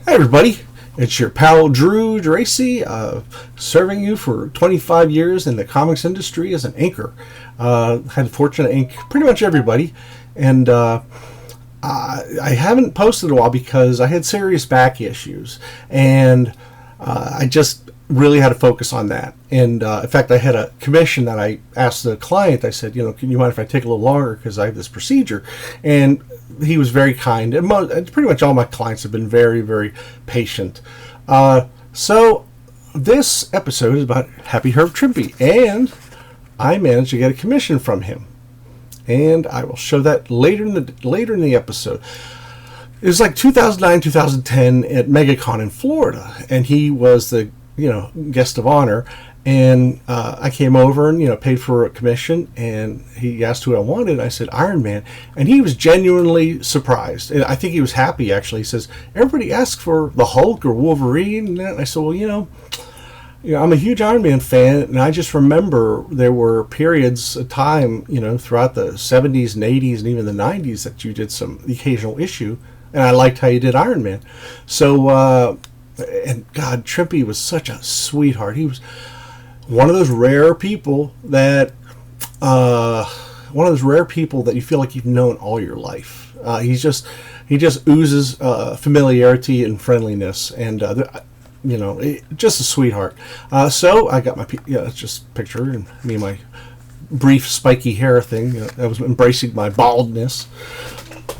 Hi everybody, it's your pal Drew GERACI, serving you for 25 years in the comics industry as an inker. Had the fortune to ink pretty much everybody, and I haven't posted in a while because I had serious back issues, and I just really had to focus on that. And in fact, I had a commission that I asked the client. I said, can you mind if I take a little longer because I have this procedure? And he was very kind. And pretty much all my clients have been very, very patient. So this episode is about Happy Herb Trimpe, and I managed to get a commission from him, and I will show that later in the episode. It was like 2009, 2010 at MegaCon in Florida, and he was the guest of honor, and I came over and paid for a commission, and he asked who I wanted, and I said Iron Man, and he was genuinely surprised, and I think he was happy actually. He says, everybody asks for the Hulk or Wolverine, and I said, well, I'm a huge Iron Man fan, and I just remember there were periods of time, throughout the 70s and 80s and even the 90s that you did the occasional issue, and I liked how you did Iron Man. So and God, Trimpe was such a sweetheart. He was one of those rare people that you feel like you've known all your life. He just oozes familiarity and friendliness, and just a sweetheart. So I got my it's just a picture and me and my brief spiky hair thing. I was embracing my baldness.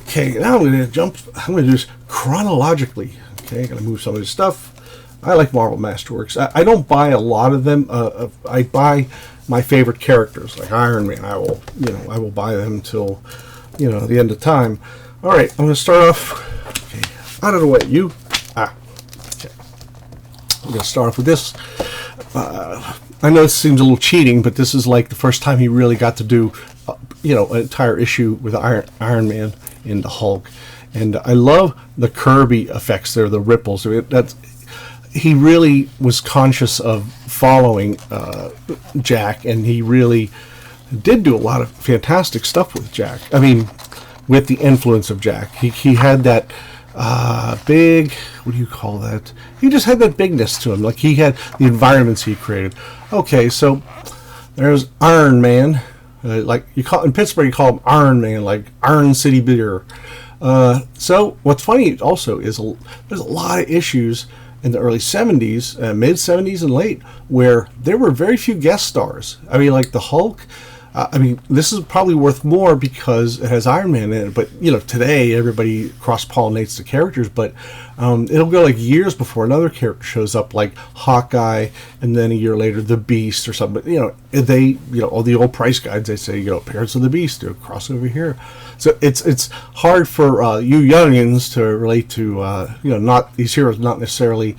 Okay, now I'm going to do this chronologically. Okay, I'm going to move some of this stuff. I like Marvel Masterworks. I don't buy a lot of them. I buy my favorite characters, like Iron Man. I will buy them till, the end of time. All right, I'm going to start off. Okay, out of the way. Okay. I'm going to start off with this. I know this seems a little cheating, but this is like the first time he really got to do, an entire issue with Iron Man in the Hulk. And I love the Kirby effects there, the ripples. He really was conscious of following Jack, and he really did do a lot of fantastic stuff with Jack. I mean, with the influence of Jack. He had that big, what do you call that? He just had that bigness to him. Like, he had the environments he created. Okay, so there's Iron Man. In Pittsburgh, you call him Iron Man, like Iron City Beer. So what's funny also is there's a lot of issues in the early 70s, mid 70s and late, where there were very few guest stars. I mean, like the Hulk. This is probably worth more because it has Iron Man in it. But today everybody cross-pollinates the characters. But it'll go like years before another character shows up, like Hawkeye, and then a year later the Beast or something. But all the old price guides, they say appearance of the Beast, cross over here. So it's hard for you youngins to relate to not these heroes not necessarily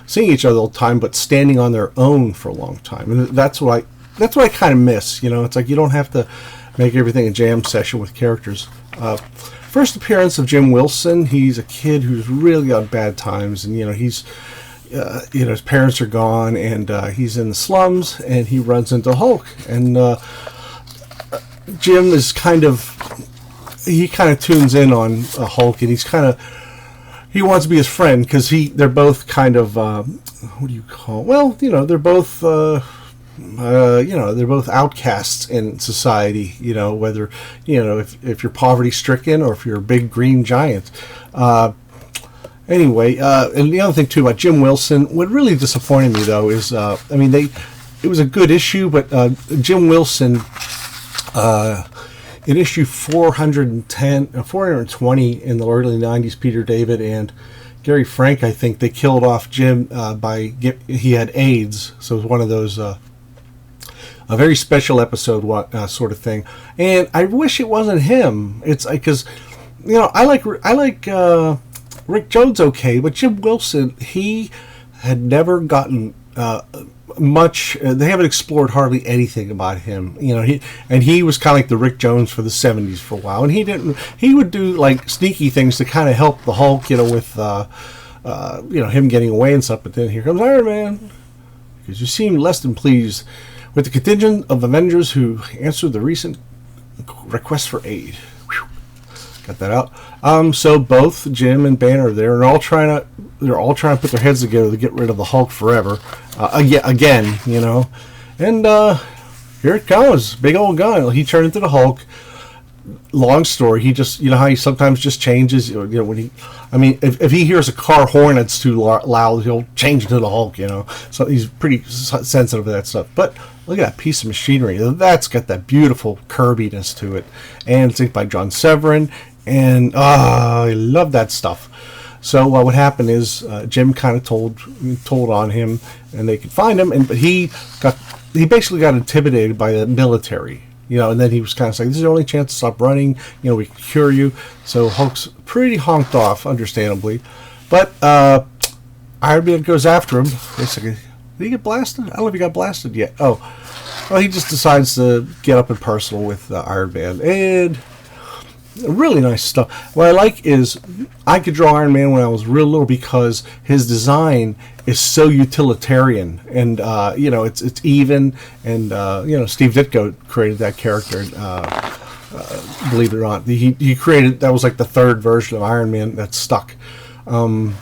seeing each other all the time, but standing on their own for a long time, and that's what I kind of miss. It's like you don't have to make everything a jam session with characters. First appearance of Jim Wilson. He's a kid who's really on bad times, and he's his parents are gone, and he's in the slums, and he runs into Hulk, and Jim is kind of tunes in on Hulk, and he wants to be his friend because they're both kind of what do you call? Well, they're both. They're both outcasts in society, whether, if you're poverty stricken or if you're a big green giant. Anyway, and the other thing too about Jim Wilson, what really disappointed me though is, it was a good issue, but Jim Wilson, in issue 420 in the early 90s, Peter David and Gary Frank, I think, they killed off Jim he had AIDS, so it was one of those a very special episode sort of thing, and I wish it wasn't him. It's because I like Rick Jones, okay, but Jim Wilson, he had never gotten much. They haven't explored hardly anything about him. He was kind of like the Rick Jones for the 70s for a while, and he would do like sneaky things to kind of help the Hulk, with him getting away and stuff. But then here comes Iron Man, because you seem less than pleased with the contingent of Avengers who answered the recent request for aid. Whew. cut that out. So both Jim and Banner are there, and they're all trying to put their heads together to get rid of the Hulk forever. Again, you know, and here it comes, big old gun. He turned into the Hulk. Long story. He just, you know how he sometimes just changes. You know, when if he hears a car horn that's too loud, he'll change into the Hulk. You know, so he's pretty sensitive to that stuff. But look at that piece of machinery. That's got that beautiful Kirby-ness to it, and it's inked by John Severin. And I love that stuff. So what happened is Jim kind of told on him, and they could find him, but he basically got intimidated by the military. You know, and then he was kind of saying, this is the only chance to stop running. You know, we can cure you. So Hulk's pretty honked off, understandably. But Iron Man goes after him. Basically, did he get blasted? I don't know if he got blasted yet. Oh, well, he just decides to get up and personal with Iron Man. And really nice stuff. What I like is I could draw Iron Man when I was real little because his design is so utilitarian, and you know, it's even, and you know, Steve Ditko created that character. Believe it or not, he created, that was like the third version of Iron Man that stuck. Some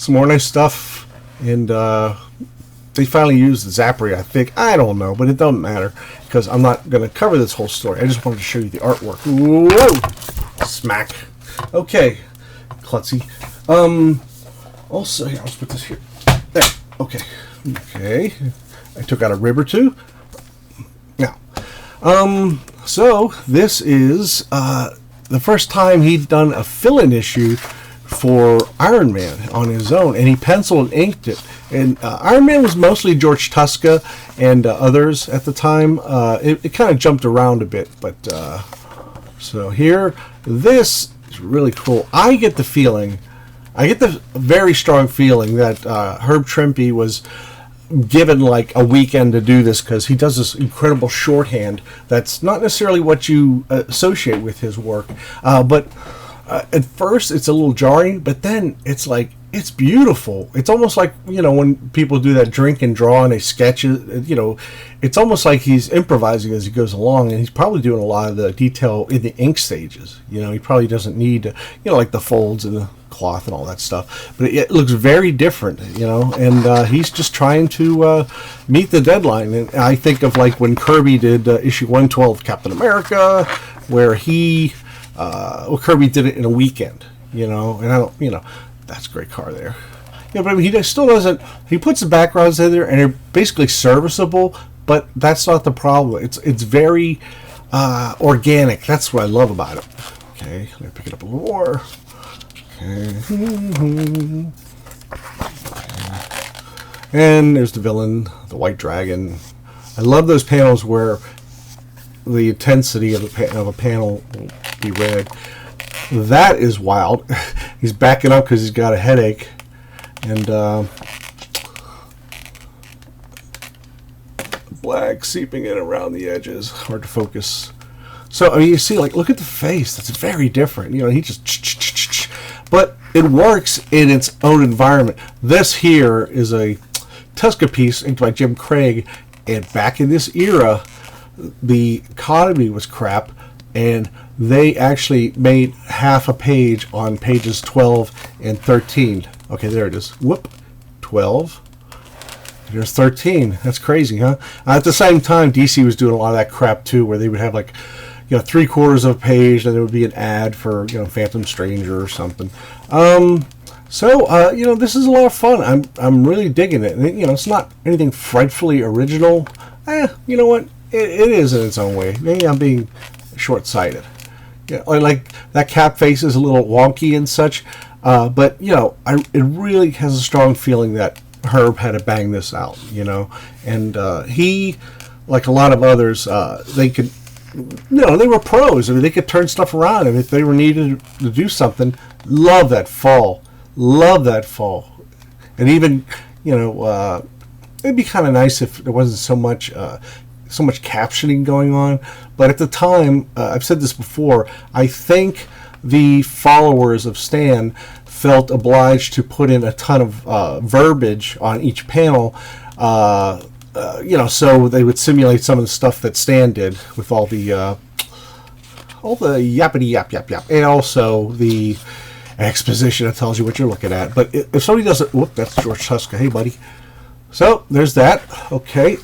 more nice stuff, and they finally used the Zappery, I think. I don't know, but it doesn't matter because I'm not going to cover this whole story. I just wanted to show you the artwork. Whoa! Smack. Okay, klutzy. Also, here, I'll just put this here. There. Okay. Okay. I took out a rib or two. Now, so this is the first time he'd done a fill-in issue for Iron Man on his own, and he penciled and inked it. And Iron Man was mostly George Tuska and others at the time. It kind of jumped around a bit, but so here, this is really cool. I get the very strong feeling that Herb Trimpe was given like a weekend to do this, because he does this incredible shorthand that's not necessarily what you associate with his work, but at first it's a little jarring, but then it's like, it's beautiful. It's almost like, you know, when people do that drink and draw and they sketch it, you know, it's almost like he's improvising as he goes along, and he's probably doing a lot of the detail in the ink stages. You know, he probably doesn't need to, you know, like the folds and the cloth and all that stuff, but it looks very different, you know, and he's just trying to meet the deadline. And I think of like when Kirby did issue 112 of Captain America, where Kirby did it in a weekend, you know, and I don't, you know, that's a great car there. Yeah, but I mean, he still doesn't, he puts the backgrounds in there and they're basically serviceable, but that's not the problem. It's very organic. That's what I love about it. Okay, let me pick it up a little more. Okay. And there's the villain, the White Dragon. I love those panels where the intensity of a panel will be red. That is wild. He's backing up because he's got a headache, and black seeping in around the edges. Hard to focus. So I mean, you see, like, look at the face. That's very different. You know, he just, but it works in its own environment. This here is a Tuska piece inked by Jim Craig, and back in this era, the economy was crap, and they actually made half a page on pages 12 and 13. Okay, there it is. Whoop, 12. There's 13. That's crazy, huh? At the same time, DC was doing a lot of that crap too, where they would have like, you know, 3/4 of a page, and there would be an ad for, you know, Phantom Stranger or something. So you know, this is a lot of fun. I'm really digging it. And, you know, it's not anything frightfully original. You know what? It is in its own way. Maybe I'm being short-sighted. Yeah, like that cap face is a little wonky and such, but you know, it really has a strong feeling that Herb had to bang this out, you know, and he, like a lot of others, they could, you know, they were pros. I mean, they could turn stuff around, and if they were needed to do something, love that fall, and even, you know, it'd be kind of nice if there wasn't so much captioning going on. But at the time, I've said this before, I think the followers of Stan felt obliged to put in a ton of verbiage on each panel, you know, so they would simulate some of the stuff that Stan did with all the yappity yap yap yap, and also the exposition that tells you what you're looking at. But if somebody doesn't, whoop, that's George Tuska. Hey, buddy. So there's that. Okay.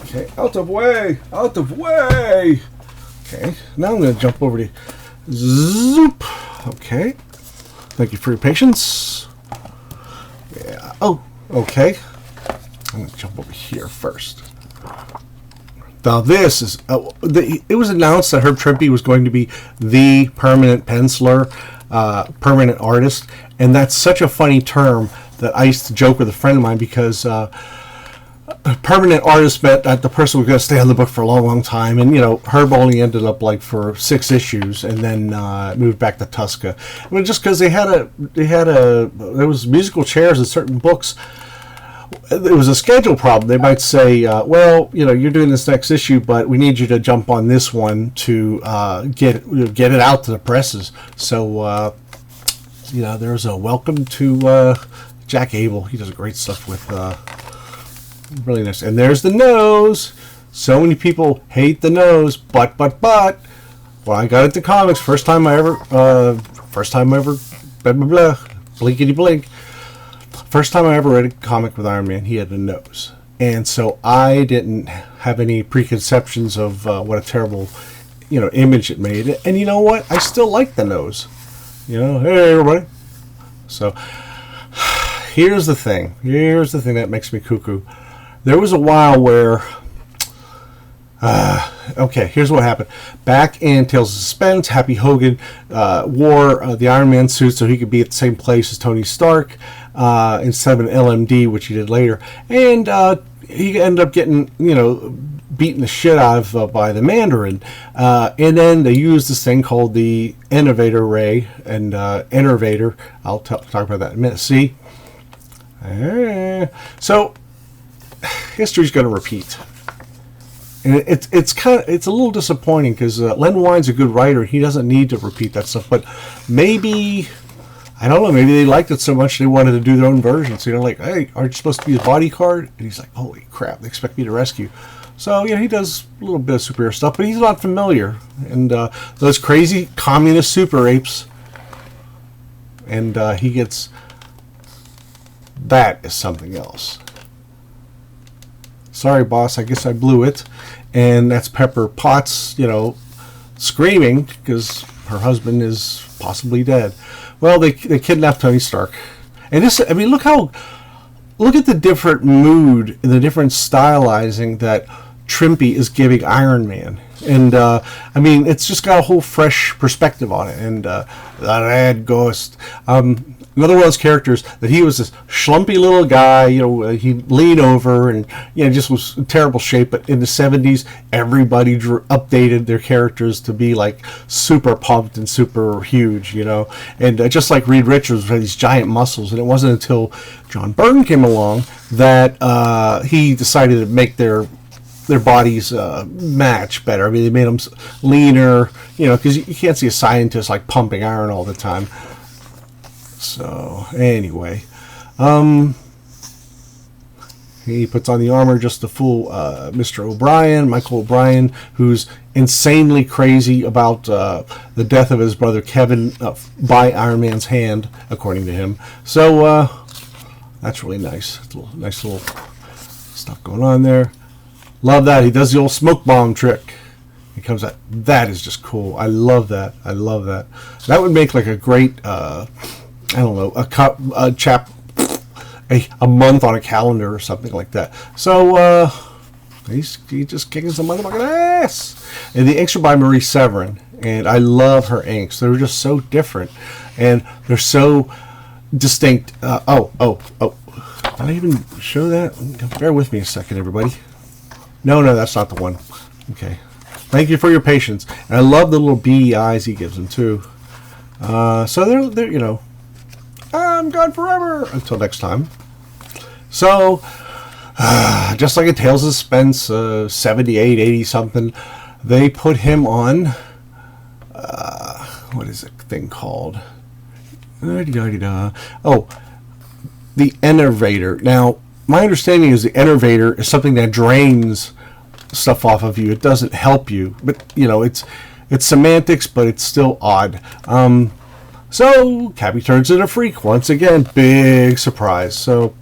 Okay. Out of way. Out of way. Okay. Now I'm going to jump over to zoop. Okay. Thank you for your patience. Yeah. Oh. Okay. I'm going to jump over here first. Now this is, it was announced that Herb Trimpe was going to be the permanent penciler, permanent artist, and that's such a funny term that I used to joke with a friend of mine, because permanent artist meant that the person was going to stay on the book for a long, long time, and Herb only ended up like for 6 issues, and then moved back to Tuska. I mean, just because there was musical chairs in certain books. It was a schedule problem. They might say, well, you're doing this next issue, but we need you to jump on this one to get it out to the presses. So, there's a welcome to Jack Abel. He does great stuff with really nice. And there's the nose. So many people hate the nose, but when I got into comics, first time I ever, blah, blah, blah, blinkety blink. First time I ever read a comic with Iron Man, he had a nose. And so I didn't have any preconceptions of what a terrible, image it made. And you know what? I still like the nose. Hey, everybody. So here's the thing. Here's the thing that makes me cuckoo. There was a while where... okay, here's what happened. Back in Tales of Suspense, Happy Hogan wore the Iron Man suit so he could be at the same place as Tony Stark instead of an LMD, which he did later. And he ended up getting, beaten the shit out of by the Mandarin. And then they used this thing called the Innovator Ray and Innovator. I'll talk about that in a minute. See? So, history's going to repeat. And it's a little disappointing, because Len Wein's a good writer. He doesn't need to repeat that stuff. But maybe, I don't know, maybe they liked it so much they wanted to do their own version. So they're like, hey, aren't you supposed to be a bodyguard? And he's like, holy crap, they expect me to rescue. So, he does a little bit of superhero stuff, but he's not familiar. And those crazy communist super apes. And he gets... That is something else. Sorry, boss, I guess I blew it. And that's Pepper Potts, screaming because her husband is possibly dead. Well, they kidnapped Tony Stark. And this, I mean, look at the different mood and the different stylizing that Trimpe is giving Iron Man. And, I mean, it's just got a whole fresh perspective on it. And, the Red Ghost. Another one of those characters that he was this schlumpy little guy, he'd lean over and, just was in terrible shape. But in the 70s, everybody updated their characters to be like super pumped and super huge, And just like Reed Richards had these giant muscles. And it wasn't until John Byrne came along that he decided to make their bodies match better. I mean, they made them leaner, because you can't see a scientist like pumping iron all the time. So, anyway, he puts on the armor just to fool Mr. O'Brien, Michael O'Brien, who's insanely crazy about the death of his brother Kevin by Iron Man's hand, according to him. So, that's really nice. Nice little stuff going on there. Love that. He does the old smoke bomb trick. He comes out. That is just cool. I love that. I love that. That would make like a great... I don't know, a month on a calendar or something like that. So, he's just kicking some motherfucking ass. And the inks are by Marie Severin, and I love her inks. They're just so different, and they're so distinct. Did I even show that? Bear with me a second, everybody. No, that's not the one. Okay. Thank you for your patience. And I love the little beady eyes he gives them, too. So they're I'm gone forever until next time. So, just like in Tales of Suspense, 78, 80 something, they put him on, what is the thing called? Oh, the Enervator. Now, my understanding is the Enervator is something that drains stuff off of you. It doesn't help you, but, it's semantics, but it's still odd. So Cappy turns into a freak once again. Big surprise. So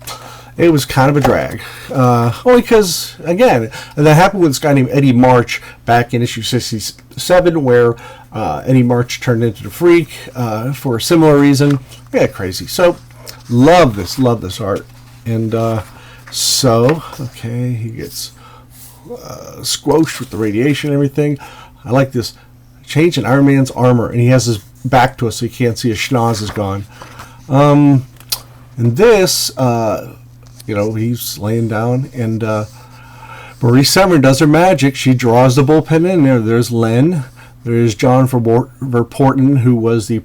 it was kind of a drag. Only because, again, that happened with this guy named Eddie March back in issue 67, where Eddie March turned into the freak for a similar reason. Yeah, crazy. So love this art. And so, okay, he gets squoshed with the radiation and everything. I like this change in Iron Man's armor, and he has his back to us so you can't see his schnoz is gone. And this, he's laying down, and Marie Severin does her magic. She draws the bullpen in there. There's Len. There's John Verporten, who was the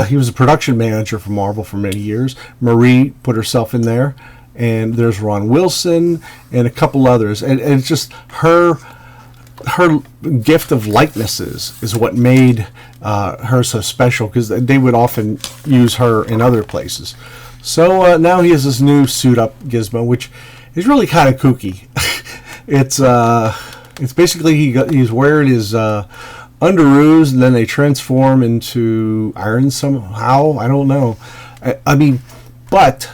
he was a production manager for Marvel for many years. Marie put herself in there. And there's Ron Wilson and a couple others. And it's just her gift of likenesses is what made her so special, because they would often use her in other places. So now he has this new suit up Gizmo, which is really kind of kooky. It's basically he's wearing his underoos, and then they transform into iron somehow. I don't know. I mean, but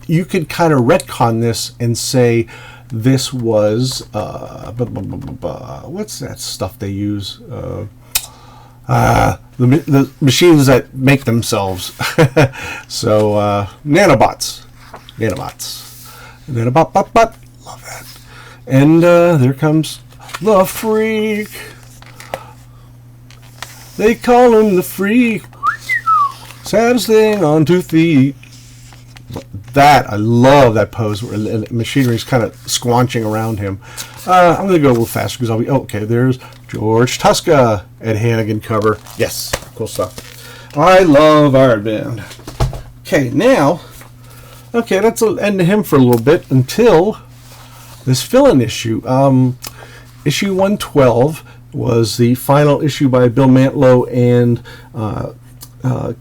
you could kind of retcon this and say this was what's that stuff they use? The machines that make themselves. So nanobots. Love that. And there comes the freak. They call him the freak. Saddest thing on 2 feet. That, I love that pose where machinery is kind of squanching around him. I'm going to go a little faster because okay, there's George Tuska at Hannigan cover. Yes, cool stuff. I love Iron Man. Okay, now, that's the end of him for a little bit until this fill-in issue. Issue 112 was the final issue by Bill Mantlo and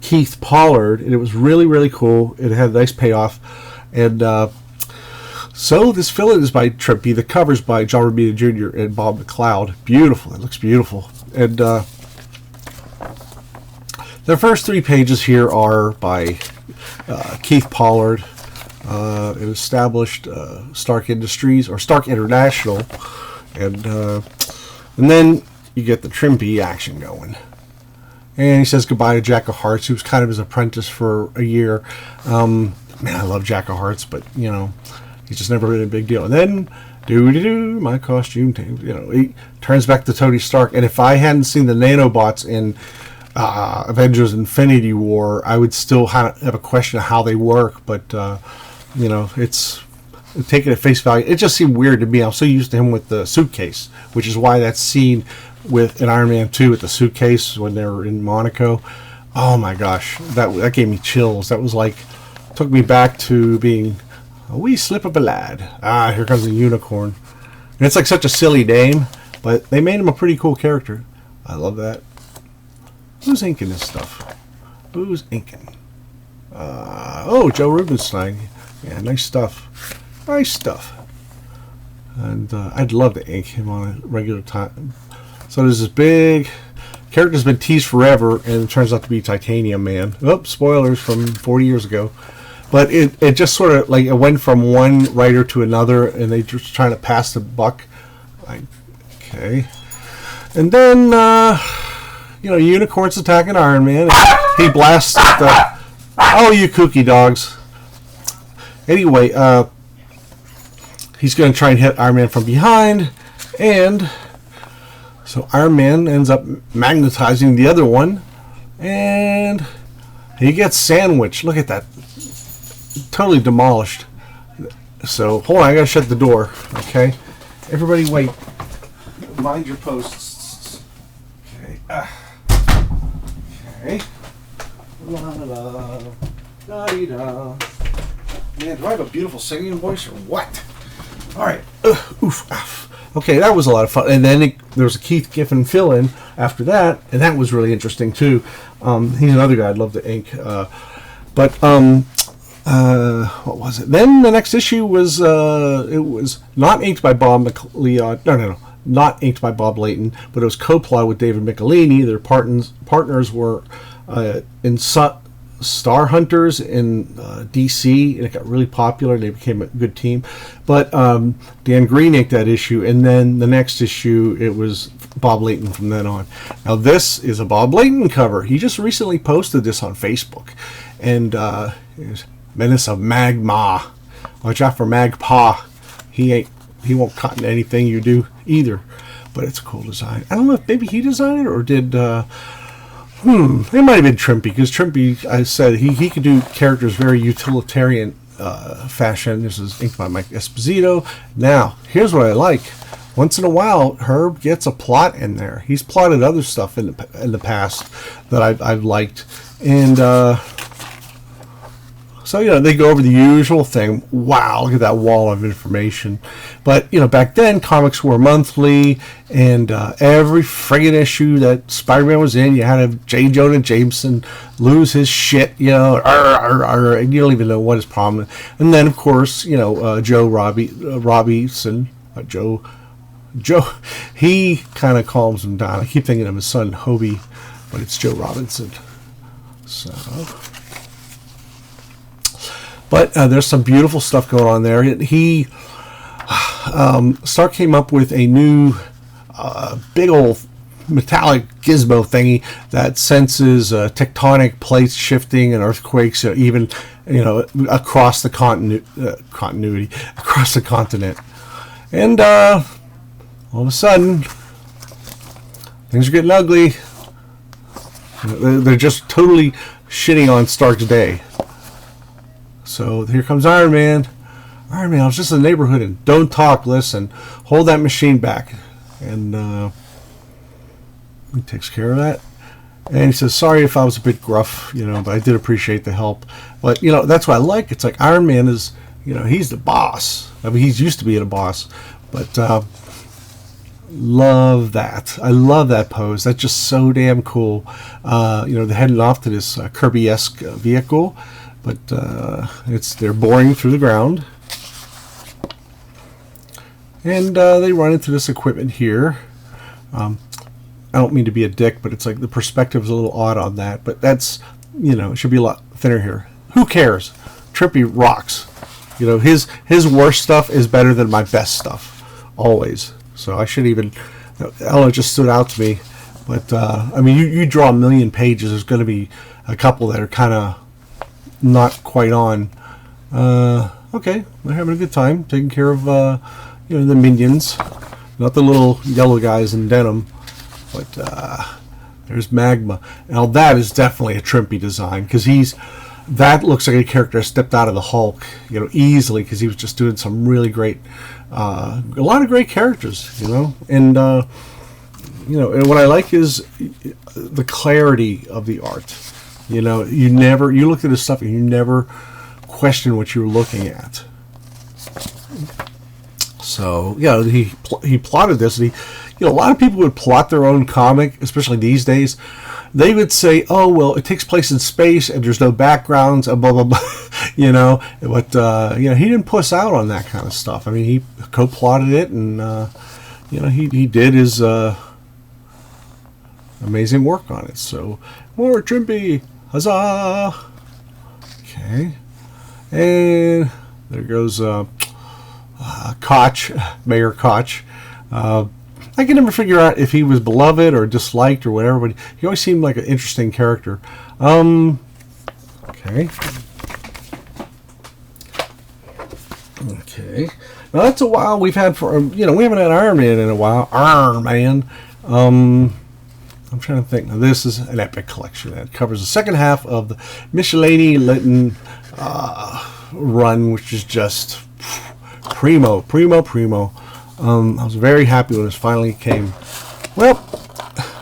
Keith Pollard, and it was really, really cool. It had a nice payoff. And so this fill-in is by Trimpe. The cover's by John Romita Jr. and Bob McLeod. Beautiful. It looks beautiful. And the first 3 pages here are by Keith Pollard. It established Stark Industries, or Stark International. And then you get the Trimpe action going. And he says goodbye to Jack of Hearts, who was kind of his apprentice for a year. Man, I love Jack of Hearts, but, he's just never been a big deal. And then, my costume, he turns back to Tony Stark. And if I hadn't seen the nanobots in Avengers Infinity War, I would still have a question of how they work. But, it's taken at face value. It just seemed weird to me. I'm so used to him with the suitcase, which is why that scene in Iron Man 2 with the suitcase when they were in Monaco, oh my gosh, that gave me chills. That was took me back to being a wee slip of a lad. Here comes the unicorn. And it's such a silly name, but they made him a pretty cool character. I love that. Who's inking this stuff? Who's inking? Joe Rubenstein. Yeah, nice stuff. And I'd love to ink him on a regular time. So there's this big character's been teased forever, and it turns out to be Titanium Man. Spoilers from 40 years ago. But it just sort of it went from one writer to another, and they just trying to pass the buck. Okay. And then, Unicorn's attacking Iron Man. He blasts the... Oh, you kooky dogs. Anyway, he's going to try and hit Iron Man from behind, and so Iron Man ends up magnetizing the other one, and he gets sandwiched. Look at that. Totally demolished. So, hold on, I gotta shut the door, okay? Everybody wait. Mind your posts. Okay. Okay. La la la da. Man, do I have a beautiful singing voice or what? Alright. Okay, that was a lot of fun. And then there was a Keith Giffen fill-in after that, and that was really interesting too. He's another guy I'd love to ink. What was it? Then the next issue was it was not inked by Bob McLeod. No. not inked by Bob Layton, but it was co-plotted with David Michelini. Their partners were in Star Hunters in DC, and it got really popular. They became a good team. But Dan Green inked that issue, and then the next issue, it was Bob Layton from then on. Now, this is a Bob Layton cover. He just recently posted this on Facebook. And Menace of Magma. Watch out for Magpa. He won't cotton anything you do either. But it's a cool design. I don't know if maybe he designed it or did... it might have been Trimpe, because Trimpe, I said, he could do characters very utilitarian fashion. This is inked by Mike Esposito. Now, here's what I like. Once in a while, Herb gets a plot in there. He's plotted other stuff in the past that I've liked. And so, they go over the usual thing. Wow, look at that wall of information. But, back then, comics were monthly, and every friggin' issue that Spider-Man was in, you had to have J. Jonah Jameson lose his shit, and you don't even know what his problem is. And then, of course, Joe Robinson, Joe, he kind of calms him down. I keep thinking of his son, Hobie, but it's Joe Robinson. So... But there's some beautiful stuff going on there. Stark came up with a new big old metallic gizmo thingy that senses tectonic plates shifting and earthquakes, even across the continuity, across the continent. And all of a sudden, things are getting ugly. They're just totally shitting on Stark's day. So here comes Iron Man. Iron Man, I was just in the neighborhood, and don't talk, listen. Hold that machine back. And he takes care of that. And he says, sorry if I was a bit gruff, but I did appreciate the help. But, that's what I like. It's like Iron Man is, he's the boss. I mean, he's used to being a boss. But love that. I love that pose. That's just so damn cool. They're heading off to this Kirby-esque vehicle. But they're boring through the ground. And they run into this equipment here. I don't mean to be a dick, but it's like the perspective is a little odd on that. But that's, it should be a lot thinner here. Who cares? Trimpe rocks. His worst stuff is better than my best stuff. Always. So I should even... Ella just stood out to me. But, you draw 1 million pages. There's going to be a couple that are kind of... not quite on. Okay, they're having a good time taking care of the minions, not the little yellow guys in denim. But there's Magma. Now that is definitely a Trimpe design, because that looks like a character that stepped out of the Hulk, easily, because he was just doing some really great, a lot of great characters, and and what I like is the clarity of the art. You look at this stuff and you never question what you're looking at. So, he plotted this. And a lot of people would plot their own comic, especially these days. They would say, oh, well, it takes place in space and there's no backgrounds, and blah, blah, blah, But, he didn't puss out on that kind of stuff. I mean, he co-plotted it, and, he did his amazing work on it. So, more Trimpe. Huzzah! Okay. And there goes Koch, Mayor Koch. I can never figure out if he was beloved or disliked or whatever, but he always seemed like an interesting character. Okay. Okay. Now that's a while we've had for, we haven't had Iron Man in a while. Iron Man. I'm trying to think. Now, this is an epic collection that covers the second half of the Michelini-Lytton run, which is just primo. I was very happy when this finally came. Well,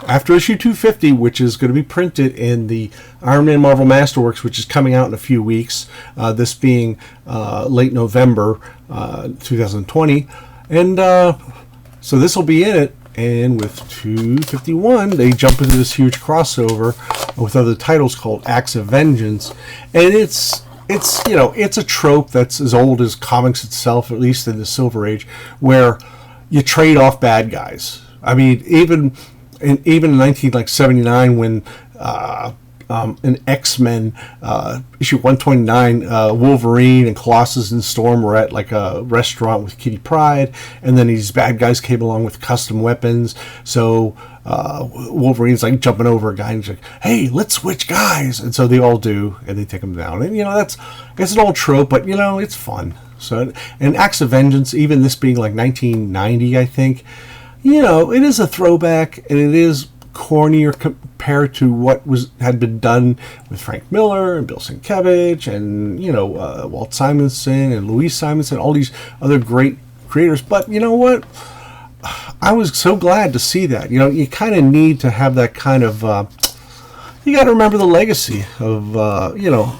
after issue 250, which is going to be printed in the Iron Man Marvel Masterworks, which is coming out in a few weeks, this being late November 2020. And so this will be in it. And with 251, they jump into this huge crossover with other titles called Acts of Vengeance. And it's a trope that's as old as comics itself, at least in the Silver Age, where, you trade off bad guys. I mean, even in 1979 when in X-Men issue 129, Wolverine and Colossus and Storm were at like a restaurant with Kitty Pryde, and then these bad guys came along with custom weapons. So Wolverine's like jumping over a guy and he's like, "Hey, let's switch guys," and so they all do, and they take him down. And that's an old trope, but it's fun. So, and Acts of Vengeance, even this being like 1990, I think, it is a throwback, and it is cornier compared to what had been done with Frank Miller and Bill Sienkiewicz and Walt Simonson and Louise Simonson, all these other great creators. But you know what? I was so glad to see that. You kind of need to have that kind of. You got to remember the legacy of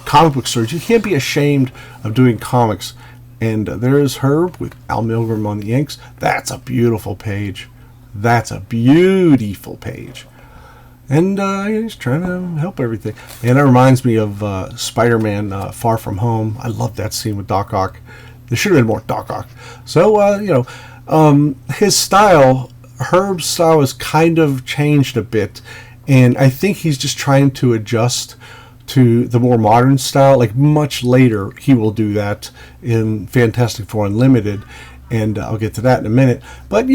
comic book stories. You can't be ashamed of doing comics. And there is Herb with Al Milgrom on the inks. That's a beautiful page. That's a beautiful page. And he's trying to help everything. And it reminds me of Spider-Man Far From Home. I love that scene with Doc Ock. There should have been more Doc Ock. So, his style, Herb's style has kind of changed a bit. And I think he's just trying to adjust to the more modern style. Like much later, he will do that in Fantastic Four Unlimited. And I'll get to that in a minute. But,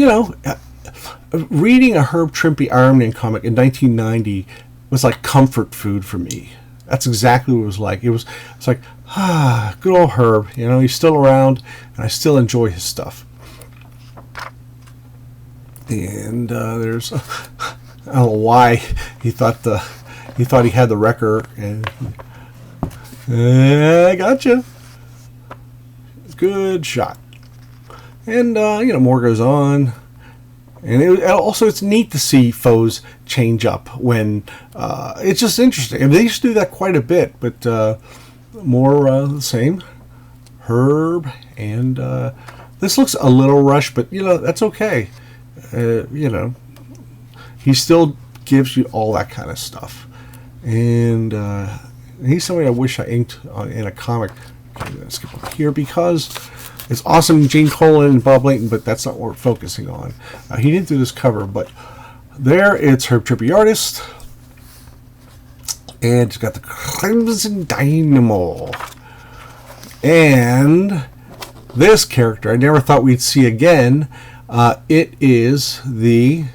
reading a Herb Trimpe Iron Man comic in 1990 was like comfort food for me. That's exactly what it was like. It's like, good old Herb. He's still around, and I still enjoy his stuff. And there's, I don't know why he thought he had the wrecker, and I gotcha. Good shot. And more goes on. And it's neat to see foes change up when it's just interesting. I mean, they used to do that quite a bit, but more the same. Herb, and this looks a little rushed, but that's okay. He still gives you all that kind of stuff, and he's somebody I wish I inked in a comic. Okay, I'm gonna skip up here because it's awesome, Gene Colan and Bob Layton, but that's not what we're focusing on. He didn't do this cover, but there it's Herb Trimpe artist, and it's got the Crimson Dynamo, and this character I never thought we'd see again. It is the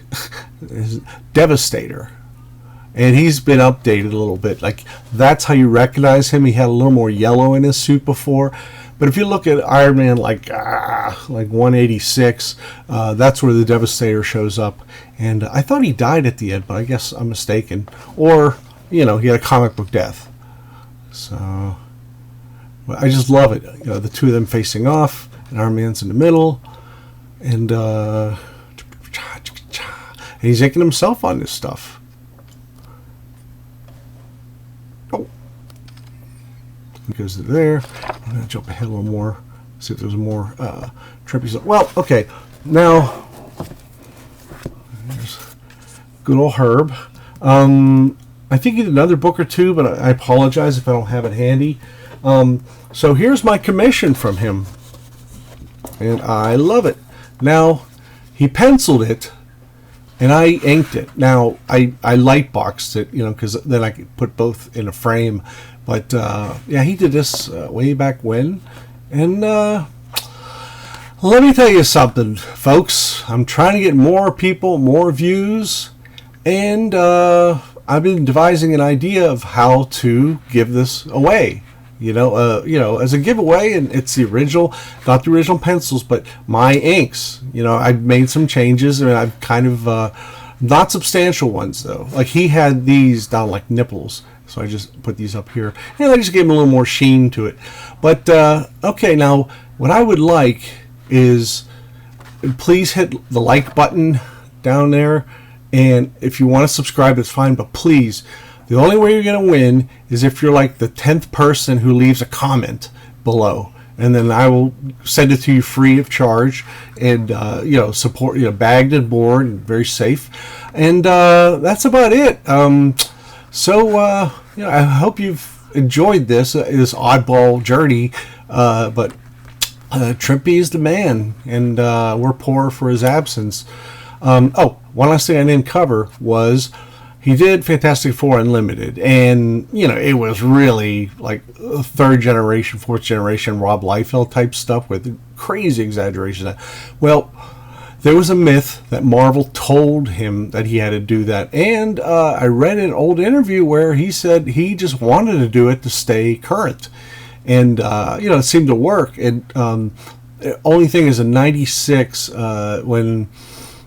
Devastator, and he's been updated a little bit. Like, that's how you recognize him. He had a little more yellow in his suit before. But if you look at Iron Man like 186, that's where the Devastator shows up. And I thought he died at the end, but I guess I'm mistaken. Or, he had a comic book death. So, I just love it. The two of them facing off, and Iron Man's in the middle. And he's inking himself on this stuff. Oh. He goes to there. I'm going to jump ahead a little more. See if there's more Trimpe stuff. Well, okay. Now, there's good old Herb. I think he did another book or two, but I apologize if I don't have it handy. So here's my commission from him. And I love it. Now, he penciled it, and I inked it. Now, I light boxed it, because then I could put both in a frame. But, yeah, he did this way back when. And let me tell you something, folks. I'm trying to get more people, more views. And I've been devising an idea of how to give this away. As a giveaway, and it's the original, not the original pencils, but my inks. I've made some changes, and I've kind of, not substantial ones though. Like he had these down like nipples, so I just put these up here, and I just gave them a little more sheen to it. But okay, now what I would like is, please hit the like button down there, and if you want to subscribe, it's fine, but please. The only way you're going to win is if you're like the 10th person who leaves a comment below. And then I will send it to you free of charge. And, support, bagged and board and very safe. And that's about it. I hope you've enjoyed this oddball journey. But Trimpe is the man, and we're poor for his absence. One last thing I didn't cover was he did Fantastic Four Unlimited, and it was really like third generation, fourth generation Rob Liefeld type stuff with crazy exaggeration. Well, there was a myth that Marvel told him that he had to do that, and I read an old interview where he said he just wanted to do it to stay current, and it seemed to work. And the only thing is, in '96,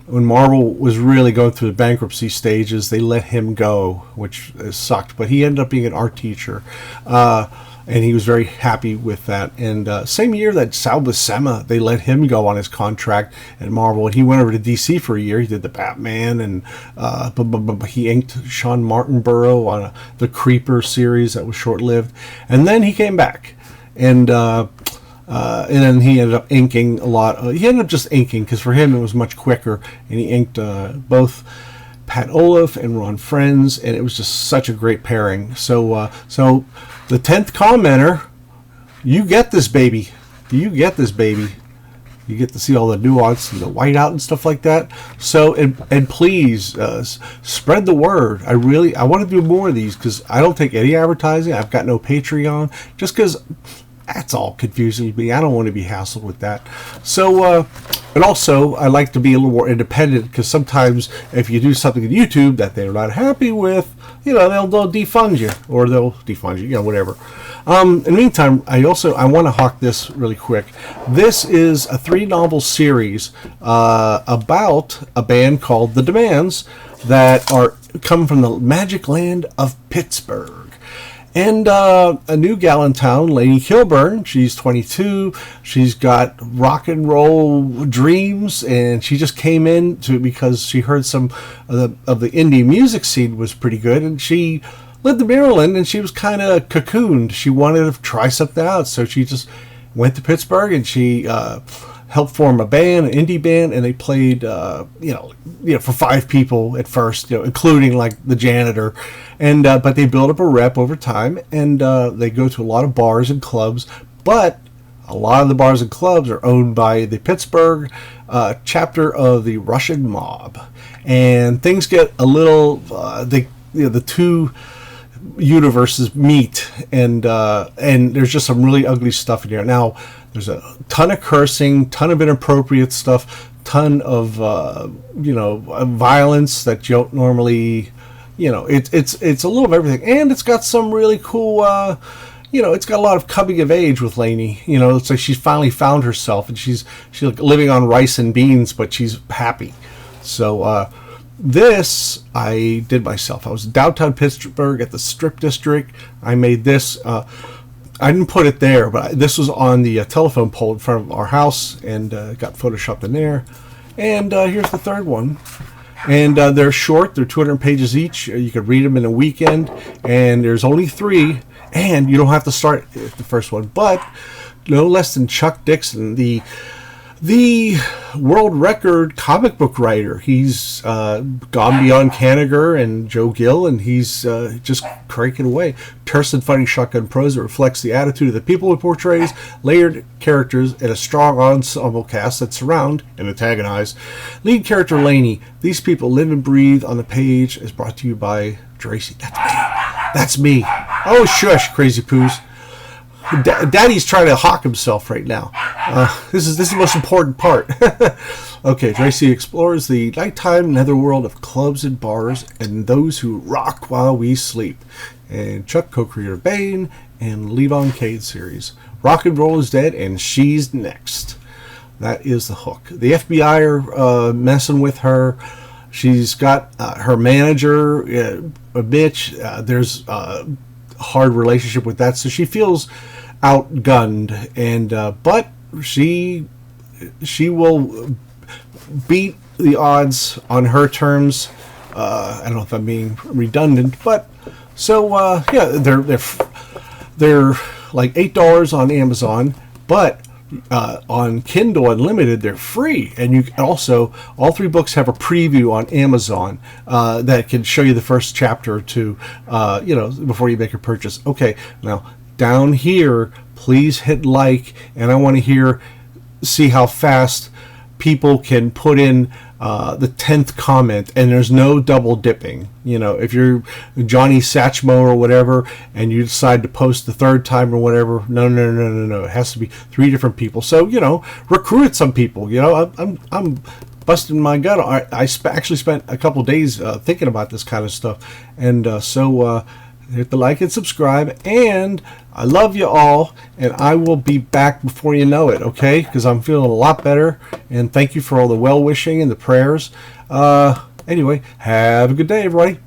when Marvel was really going through the bankruptcy stages, they let him go, which sucked. But he ended up being an art teacher, and he was very happy with that. And same year that Sal Buscema, they let him go on his contract at Marvel, and he went over to DC for a year. He did the Batman, and he inked Sean Martinborough on the Creeper series that was short-lived. And then he came back, and then he ended up inking a lot. He ended up just inking because for him it was much quicker, and he inked both Pat Olaf and Ron Frenz, and it was just such a great pairing. So the 10th commenter, you get this baby. You get this baby. You get to see all the nuance and the whiteout and stuff like that. So, and please spread the word. I want to do more of these because I don't take any advertising. I've got no Patreon, just because that's all confusing to me. I don't want to be hassled with that. So, and also, I like to be a little more independent, because sometimes if you do something on YouTube that they're not happy with, they'll defund you, or they'll defund you, whatever. In the meantime, I want to hawk this really quick. This is a 3-novel series about a band called The Demands that come from the magic land of Pittsburgh. And a new gal in town, Lainey Kilburn. She's 22. She's got rock and roll dreams, and she just came in because she heard some of the indie music scene was pretty good, and she lived in Maryland, and she was kind of cocooned. She wanted to try something out, so she just went to Pittsburgh, and she helped form a band, an indie band, and they played, for 5 people at first, including like the janitor, and but they built up a rep over time, and they go to a lot of bars and clubs, but a lot of the bars and clubs are owned by the Pittsburgh chapter of the Russian mob, and things get a little, the two universes meet, and there's just some really ugly stuff in here. Now, there's a ton of cursing, ton of inappropriate stuff, ton of violence that you don't normally, it's a little of everything, and it's got some really cool, it's got a lot of coming of age with Lainey. It's like she's finally found herself, and she's like living on rice and beans, but she's happy. So this I did myself. I was in downtown Pittsburgh at the Strip District. I made this. I didn't put it there, but this was on the telephone pole in front of our house, and got photoshopped in there. And here's the third one. And they're short. They're 200 pages each. You could read them in a weekend. And there's only 3. And you don't have to start at the first one. But no less than Chuck Dixon, the world record comic book writer. He's gone beyond Kanigher and Joe Gill, and he's just cranking away. Terse and funny shotgun prose that reflects the attitude of the people it portrays, layered characters, and a strong ensemble cast that surround and antagonize. Lead character Lainey. These people live and breathe on the page is brought to you by Tracy. That's me. Oh, shush, crazy poos. Daddy's trying to hawk himself right now. This is the most important part. Okay, Tracy explores the nighttime netherworld of clubs and bars and those who rock while we sleep. And Chuck, co-creator of Bane and Levon Cade series. Rock and roll is dead, and she's next. That is the hook. The FBI are messing with her. She's got her manager, a bitch. There's a hard relationship with that, so she feels outgunned, and but she will beat the odds on her terms. I don't know if I'm being redundant, but so yeah, they're like $8 on Amazon, but on Kindle Unlimited they're free, and you can also, all 3 books have a preview on Amazon that can show you the first chapter or 2 before you make a purchase. Okay, now down here please hit like, and I want to hear see how fast people can put in the 10th comment, and there's no double dipping. You know, if you're Johnny Satchmo or whatever, and you decide to post the third time or whatever, no. It has to be 3 different people. So, you know, recruit some people. You know, I'm busting my gut. I actually spent a couple days thinking about this kind of stuff, and so hit the like and subscribe, and I love you all, and I will be back before you know it, okay? Because I'm feeling a lot better, and thank you for all the well-wishing and the prayers. Anyway, have a good day, everybody.